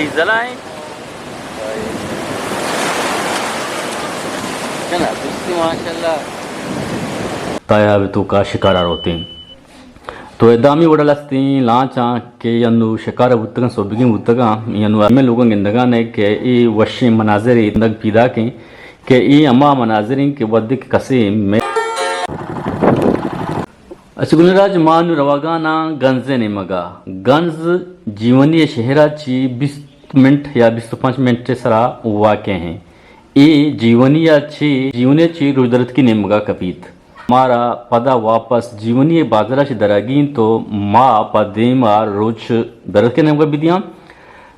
زلائیں چلا دوستی ماشاءاللہ تایاب تو کا شکارہ روتے ہیں تو ادامی وڈلستیں لانچاں کہ ینو شکارہ بودتگاں صوبگیں بودتگاں ینو ہمیں لوگوں گندگان ہے کہ ای وشی مناظر اندگ پیدا کیں کہ ای اما مناظریں کہ ودک کسی میں اچھا گلراج مانو رواگانا گنزے نمگا گنز جیونی شہرہ چی 20 منٹ یا 25 منٹ سرا واقع ہیں ای جیونی چی روزدرت کی نمگا کپیت ہمارا پدا واپس جیونی بازارہ چی دراگین تو ما پدیم روچ درد کے نمگا بھی دیاں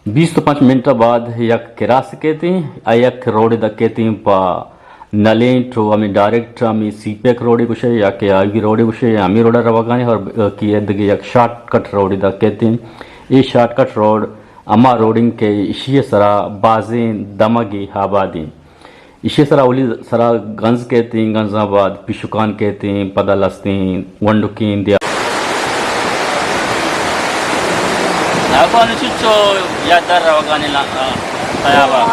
20-25 منٹ بعد یک کراس کہتے ہیں یک روڑ دا کہتے ہیں پا نلیں تو ہمیں ڈائریکٹ ہمیں سی پیک روڑی کچھ ہے یا کہ آگی روڑی کچھ ہے یا ہمیں روڑا رواگانے اور کی ادگی یک شارٹ کٹ روڑی دا کہتے ہیں یہ شارٹ کٹ روڑ اما روڑنگ کے اشیاء سرا بازیں دمگی آبادیں اشیاء سرا اولی سرا گنز کہتے ہیں گنز آباد پیشکان کہتے ہیں پدا لستیں ونڈکین دیا ناکوانو چچو یاد در رواگانے تایابا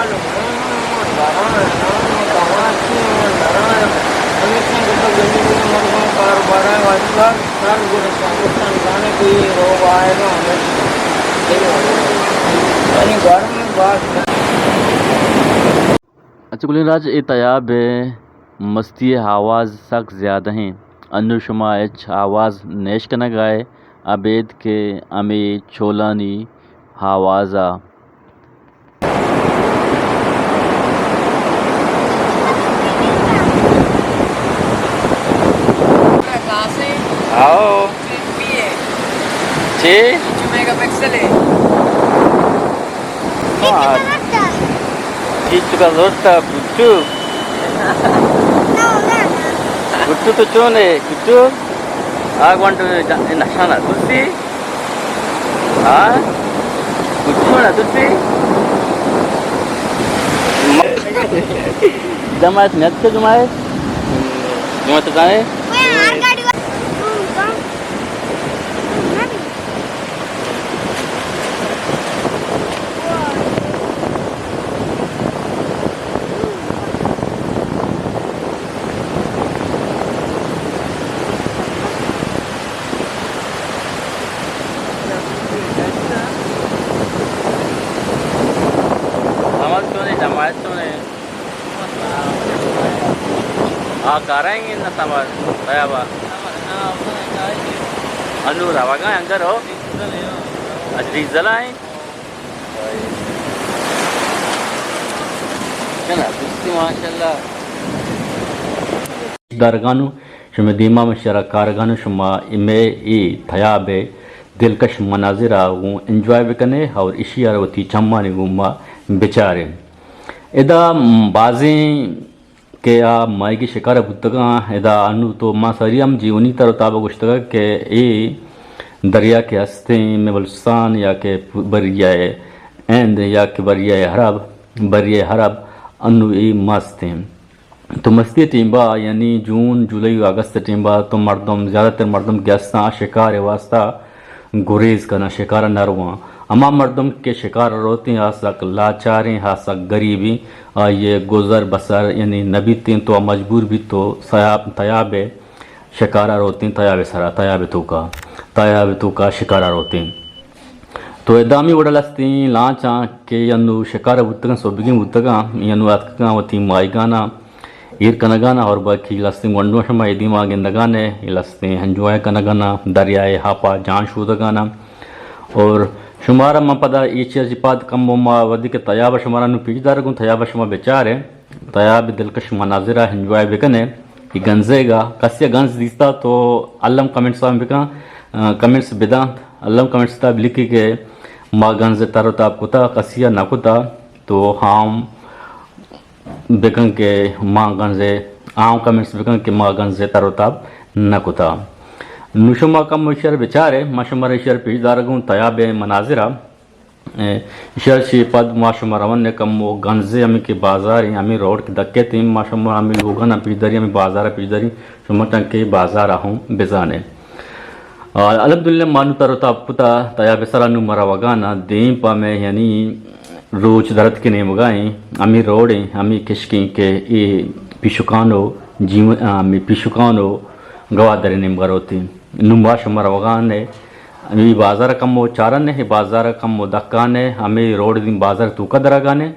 اچھا گلین راج اے تیاب مستی آواز سخت زیادہ ہیں انو شما اچ آواز نیش کنگ آئے عبید کے امی چولانی آوازہ آؤ چھ 8 میگا پکسل ہے چیچ کا زورتا کچھو کچھو تو چونے کچھو آگ وانٹو نشانہ تلسی ہاں کچھو نا تلسی جماعت نیت کے جماعت جانے کارائیں گے نا سامر تایابا انو رواگاں انگر ہو اجری زلائیں چلا دوستی ماشاءاللہ دارگانو شما دیما مشارہ کارگانو شما امے ای تیابے دلکش مناظر آگوں انجوائے بکنے اور اشی آروتی چمانی گوما بچارے ادا بازیں کہ مائی کی شکارہ بودتگاں ادا انو تو ما سریم جیونی تر تابا گوشتگا کہ ای دریا کے ہستیں میں بلستان یا کہ بریائے ایند یا کہ بریائے حرب انو ای مستیں تو مستی ٹیمبا یعنی جون جولائی اگست ٹیمبا تو مردم زیادہ تر مردم گیستاں شکار واسطہ گریز کرنا شکارہ نرواں اما مردم کے شکار روتے ہیں ہاسک لاچاریں ہاسک غریبی یہ گزر بسر یعنی نبی تین تو مجبور بھی تو تیاب شکارہ روتے ہیں تیاب تو کا شکارہ روتے ہیں تو ادامی وڈلستیں لانچاں کہ ینو شکارہ بودتگاں صوبگیں بودتگاں ینو اتکاں وتی مائیگانا ایر کنگانا اور باقی لستیں ونڈو شما ایدیما گندگانے لستیں ہنجوائے کنگانا دریائے ہاپا جان شودگانا اور شمارا ما پدا یہ چیز پاد کم ما ودی کے تیاب شمارا نو پیچ دار گون تیاب شما بیچارے تیاب دلکش مناظرہ انجوائے بکنے یہ گنزے گا کسی گنز دیستا تو علم کمنٹس آم بکا کمنٹس بدا علم کمنٹس تاب لکھی کہ ما گنز تارو تاب کتا کسی نہ کتا تو ہم بکن کے ما گنزے عام کمنٹس بکن کہ ما گنزے تارو تاب نہ کتا نشما کم مشر بیچارے ماشمار اشار پیش دارگون تیاب مناظرہ اشار شی پد ماشمار ون کم وہ گنزے ہمیں کے بازار ہمیں روڈ کے دکے تیم ماشمار ہمیں لوگاں پیش داری ہمیں بازار پیش داری شما ٹنگ کے بازار ہوں بزانے الحمدللہ مانو تارو تا پتا تیاب سرانو مرا وگانا دیم پا میں یعنی روچ درد کے نیم گائیں امی روڑیں امی کشکیں کہ ای پیشکانو جیون امی پیشکانو گوادر نیم گروتی نمبا شمار وگانے امی بازار کم و چارن ہے بازار کم و دکانے امی روڈ دین بازار تو کا درگانے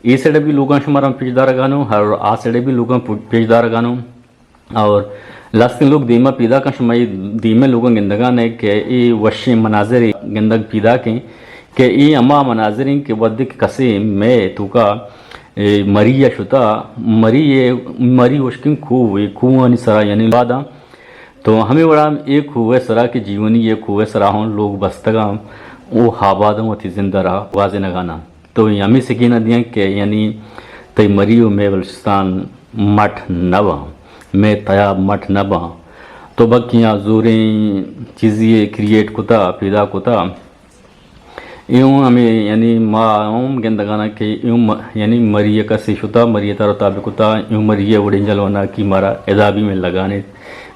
ای سڑے بھی لوگاں شمارا پیش دارگانو اور آ سڑے بھی لوگاں پیش دارگانو اور لاستے لوگ دیما پیدا کا شمائی دیمے لوگوں گندگانے کہ ای وشی مناظر گندگ پیدا کیں کہ ای اما مناظرین کے ودک کسی میں تو کا مری شتا مری وشکن کھوئے کھوانی سرا یعنی لادا تو ہمیں بڑا ایک ہوئے سرا کے جیونی ایک ہوئے سرا ہوں لوگ بستگاں وہ حابادوں و تھی زندہ رہا واضح نگانا تو یمی سکینہ دیاں کہ یعنی تی مریو میں بلوچستان مٹ نبا میں تیاب مٹ نبا تو بکیاں زوریں چیزیں کریٹ کتا پیدا کتا یوں ہمیں یعنی ما گندگانا کہ یوں یعنی مریہ کا سیشتا مریہ تارو تابع کتا یوں مریہ وڑیں جلوانا کی مارا ادابی میں لگانے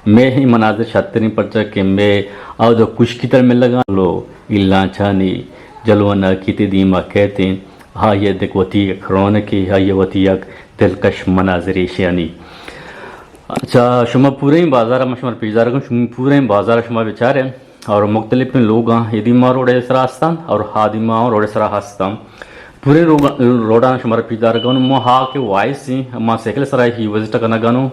میں ہی مناظر شاترین پرچا کہ میں آو دو کچھ کی تر میں لگا لو اللہ چھانی جلوانا کیتے دیما کہتے ہیں ہاں یہ دیکھ وطی ایک رونکی ہاں یہ وطی ایک دلکش مناظر شیانی اچھا شما پورے ہی بازار میں شما پیشدار کن شما پورے ہی بازار شما بیچارے اور مختلف لوگ ہیں یہ ماں روڑے سرا ہستان اور ہادیماں روڑے سرا ہستان پورے روڈان شمار پیشدار کن مو ہا کے وائس ہی ماں سیکل سرا ہی وزٹ کرنا گانو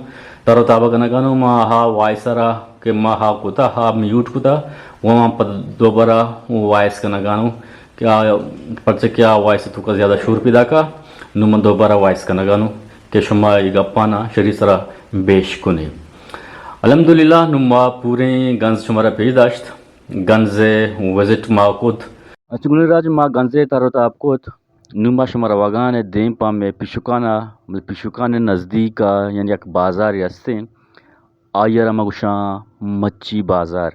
تارو تابا کرنا گانو ماں ہا وائس سرا کہ ماں ہا کتا ہا میوٹ کتا وہ ماں پا دوبارہ وائس کرنا گانو کیا پرچہ کیا وائس تو کا زیادہ شور پیدا کا نو من دوبارہ وائس کرنا گانو کہ شما یہ گپانا شری سرا بیش کنے الحمدللہ نما پورے گنز شمارا پیش داشت گنز وزٹ ما کود اچھا گلی راج ما گنزے تارو تا آپ کود نما شمارا واگان دیم پا میں پیشوکان نزدیکا یعنی ایک بازار یستے آئیر اما گوشاں مچی بازار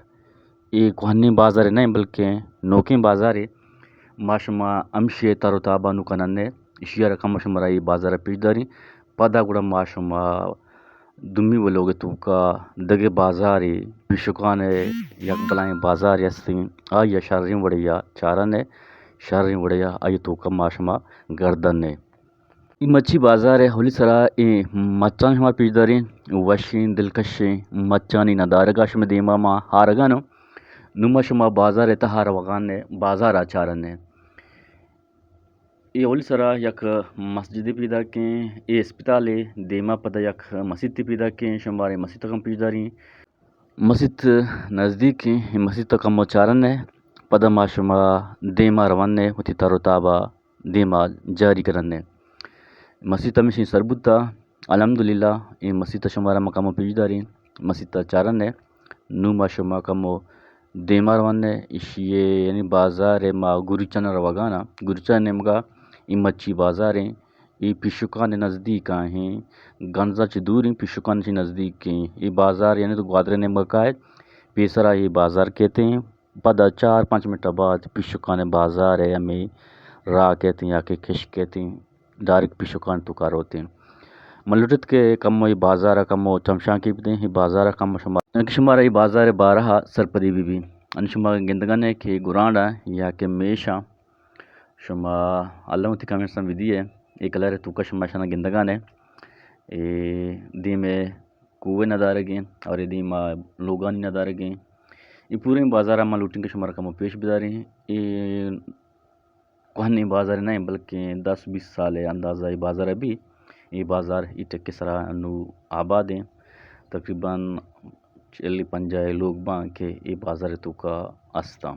یہ کوہنی بازار نہیں بلکہ نوکیں بازار ہے ما شما امشے تارو تابا نو کننے اشیا رقم شمارا یہ بازار پیش داری پدا گوڑا ما شما دمی ولوگ تو کا دگے بازار پیشکان یک بلائیں بازار یستیں آیا شاررین وڑیا چارن ہے شاررین وڑیا آئی تو کا ما شما گردن ہے یہ مچھی بازار ہے ہولی سرا یہ مچان شما پیش داریں وشین دلکشیں مچانی ندارگا شما دیما ما ہارگانو نما شما بازار تا ہار وغان ہے بازار آچارن ہے یہ اولی سرا یک مسجد پیدا کیں یہ اسپتال ہے دیما پتہ یک مسجد پیدا کیں شمارے مسجد تکم پیش داریں مسجد نزدیک ہیں یہ مسجد تکم چارن ہے پدا ما شما دیما روان ہے ہوتی تارو تابا دیما جاری کرن ہے مسجد تمیشی سربتا الحمدللہ یہ مسجد شمارا مقام پیش داریں مسجد چارن ہے نو ما شما کمو دیما روان ہے اشیے یعنی بازار ما گریچن روگانا گریچن نمگا یہ مچھی بازار ہیں یہ پیشکان نزدیک ہیں گنزا چی دور ہیں پیشکان چی نزدیک ہیں یہ بازار یعنی تو گوادر نمگا کا ہے پیسرا یہ بازار کہتے ہیں پدا 4-5 منٹ بعد پیشکان بازار ہے ہمیں راہ کہتے ہیں یا کہ کش کہتے ہیں ڈائریکٹ پیشکان تو کار ہوتے ہیں ملوٹت کے کم یہ بازار کم چمشان کی بھی یہ بازار کم شمارا یہ بازار بارہا سرپدی بھی شما گندگان ہے کہ گرانڈا یا کہ میشا شما اللہ متی کامن سم ودی ہے ایک کلر تو کا شما شنا گندگان ہے دی میں کوے ندارگیں اور دی ما لوگانی ندارگیں یہ پورے بازار ما لوٹنگ کے شمار کم پیش بداری ہیں یہ کوہنی بازار نہیں بلکہ 10-20 سال اندازہ یہ بازار ابھی یہ بازار یہ ٹکے سرا نو آباد ہیں تقریباً 40-50 لوگ بان کے یہ بازار تو کا استا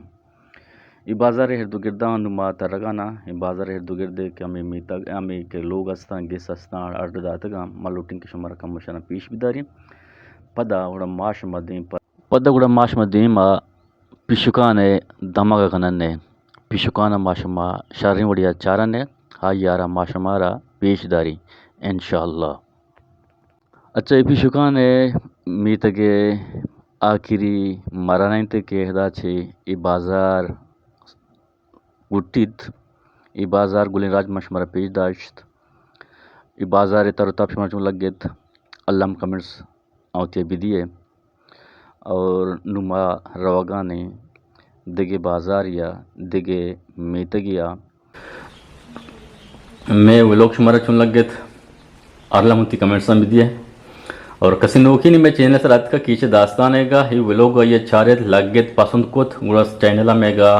یہ بازار ہردو گردان نما ترگانا یہ بازار ہردو گردے کہ ہمیں کہ لوگ استان گیس استان ارد داتگا ما لوٹنگ کے شمار کم شنا پیش بداری پدا گوڑا ماش مدین پدا گوڑا ماش مدین ما پیشکان دماغ کنن ہے پیشکان ما شما شارین وڑیا چارن ہے ہاں یارا ما شمارا پیش داری انشاءاللہ اچھا یہ پیشکان میتگے آخری مرانین تے کہ ہدا چھے یہ بازار گٹید یہ بازار گلین راج مشمرہ پیش داشت یہ بازار تارو تاب شمار چون لگت اللہ کمنٹس آوتی بھی ہے اور نما روگانے دگے بازار یا دگے میتگیا میں ولوگ شمارا چون لگت ارلا منتی کمنٹس میں دیے اور کسی نوکی نہیں میں چینل سرات کا کیچے داستان ہے گا ہی ولوگ یہ چارت لگت پسند کت گوڑا چینل میں گا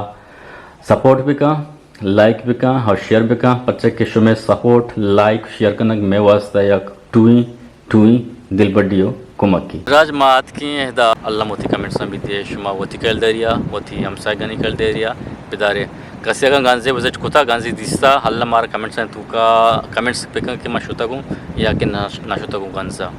سپورٹ بھی کا لائک بھی کا اور شیئر بھی کا پچھے کے شو میں سپورٹ لائک شیئر کرنا میں واسطہ یک ٹوئی دل بڑیو کمکی راج مات کی اہدا اللہ موتی کمنٹس میں دیے شما وتی کل دریا وتی ہم ساگنی کل دریا بدارے کسی اگر گانزے وزٹ کتا گانزی دیستا اللہ مارا کمنٹس ہیں تو کا کمنٹس پہ کہ میں شوتا گوں یا کہ نہ شوتا گوں گانزا